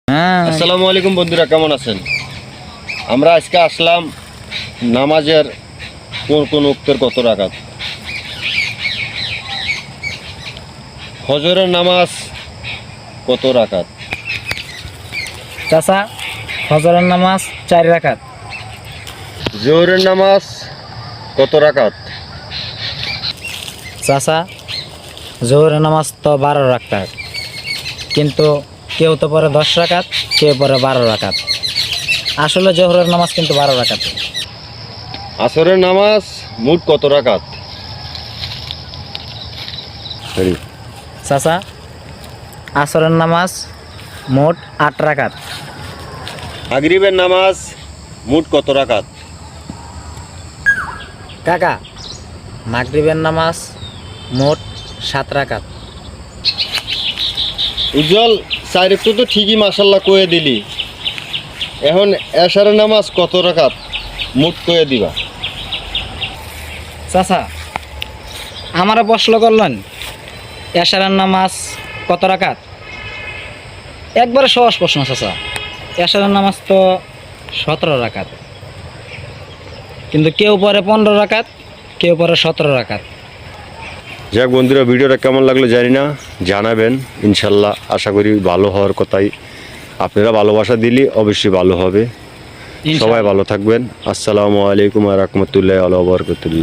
আসসালামু আলাইকুম বন্ধুরা, কেমন আছেন? আমরা আজকে আসলাম নামাজের কোন কোন ওক্তের কত রাকাত। ফজরের নামাজ কত রাকাত? চাচা, ফজরের নামাজ 4 রাকাত। জোহরের নামাজ কত রাকাত? চাচা, জোহরের নামাজ তো 12 রাকাত, কিন্তু কেউ তো পরে 10 রাকাত, কেউ পরে 12 রাকাত। আসলে জোহরের নামাজ কিন্তু 12 রাকাত। আসরের নামাজ মোট কত রাকাত? চাচা, আসরের নামাজ মোট 8 রাকাত। মাগরিবের নামাজ মোট কত রাকাত? কাকা, মাগরিবের নামাজ মোট 7 রাকাত। উজ্জ্বল, চার একটু তো ঠিকই মাশাল্লাহ কয়ে দিলি। এখন এশারের নামাজ কত রাকাত মোট কয়ে দিবা? চাচা, আমারও প্রশ্ন করলেন এশারের নামাজ কত রাকাত? একবারে সহজ প্রশ্ন চাচা। এশারের নামাজ তো 17 রাকাত, কিন্তু কেউ পরে 15 রাকাত, কেউ পরে 17 রাকাত। যাক বন্ধুরা, ভিডিওটা কেমন লাগলো জানি না, জানাবেন। ইনশাল্লাহ আশা করি ভালো হওয়ার কথাই। আপনারা ভালোবাসা দিলে অবশ্যই ভালো হবে। সবাই ভালো থাকবেন। আসসালামু আলাইকুম ওয়া রাহমাতুল্লাহি ওয়া বারাকাতুহু।